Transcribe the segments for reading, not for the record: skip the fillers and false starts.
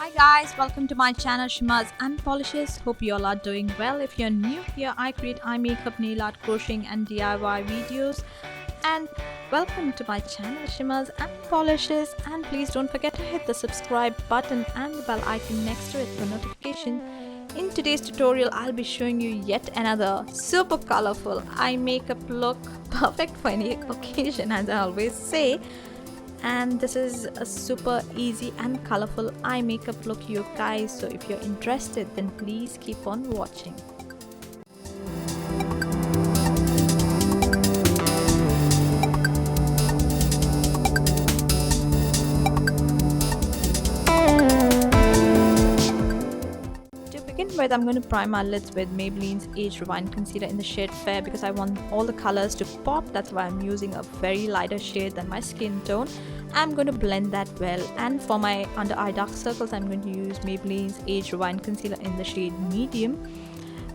Hi guys, welcome to my channel Shimmers and Polishes. Hope you all are doing well. If you're new here, I create eye makeup, nail art, crocheting and DIY videos. And welcome to my channel Shimmers and Polishes, and please don't forget to hit the subscribe button and the bell icon next to it for notification. In today's tutorial, I'll be showing you yet another super colorful eye makeup look, perfect for any occasion as I always say. And this is a super easy and colorful eye makeup look, you guys, so if you're interested then please keep on watching. To begin with, I'm going to prime my lids with Maybelline's Age Rewind Concealer in the shade Fair because I want all the colors to pop. That's why I'm using a very lighter shade than my skin tone. I'm going to blend that well, and for my under eye dark circles I'm going to use Maybelline's Age Rewind Concealer in the shade Medium,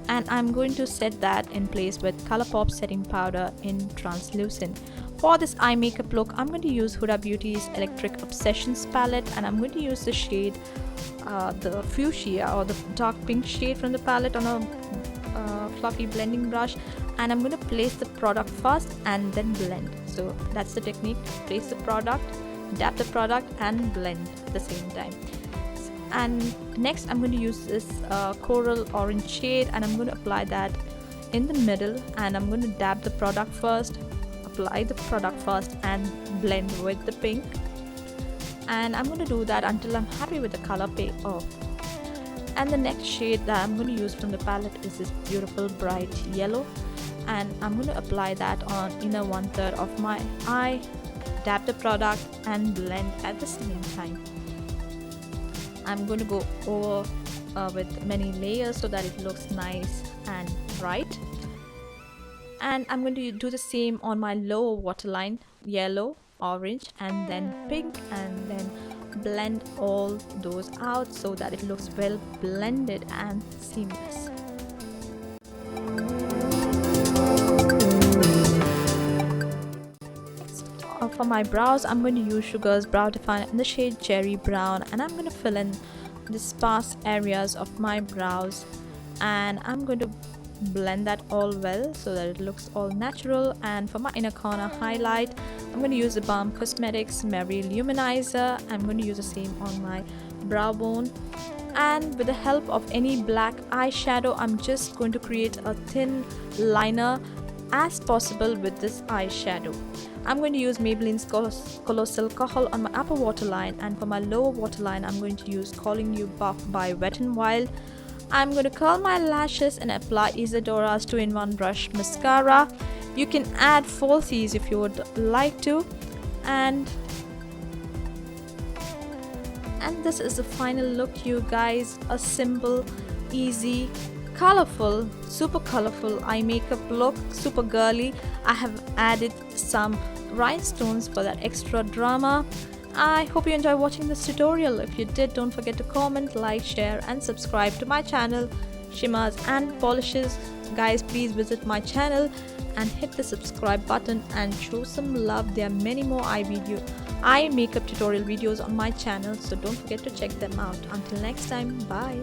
and I'm going to set that in place with Colourpop setting powder in Translucent. For this eye makeup look, I'm going to use Huda Beauty's Electric Obsessions palette, and I'm going to use the shade the fuchsia or the dark pink shade from the palette on a fluffy blending brush, and I'm going to place the product first and then blend. So that's the technique: place the product, dab the product and blend at the same time. And next I'm going to use this coral orange shade, and I'm going to apply that in the middle, and I'm going to dab the product first, apply the product first and blend with the pink. And I'm going to do that until I'm happy with the color payoff. And the next shade that I'm going to use from the palette is this beautiful bright yellow, and I'm going to apply that on inner 1/3 of my eye, dab the product and blend at the same time. I'm going to go over with many layers so that it looks nice and bright. And I'm going to do the same on my lower waterline, yellow, orange and then pink, and then blend all those out so that it looks well blended and seamless. For my brows, I'm going to use Sugar's Brow Definer in the shade Cherry Brown, and I'm going to fill in the sparse areas of my brows, and I'm going to blend that all well so that it looks all natural. And for my inner corner highlight, I'm going to use the Balm Cosmetics Merry Luminizer. I'm going to use the same on my brow bone, and with the help of any black eyeshadow, I'm just going to create a thin liner as possible with this eyeshadow. I'm going to use Maybelline's Colossal Kohl on my upper waterline, and for my lower waterline I'm going to use Calling You Buff by Wet n Wild. I'm going to curl my lashes and apply Isadora's 2-in-1 brush mascara. You can add falsies if you would like to, and this is the final look, you guys. A simple, easy, colorful, super colorful eye makeup look, super girly. I have added some rhinestones for that extra drama. I hope you enjoy watching this tutorial. If you did, don't forget to comment, like, share and subscribe to my channel Shimmers and Polishes. Guys, please visit my channel and hit the subscribe button and show some love. There are many more eye makeup tutorial videos on my channel, so don't forget to check them out. Until next time, bye.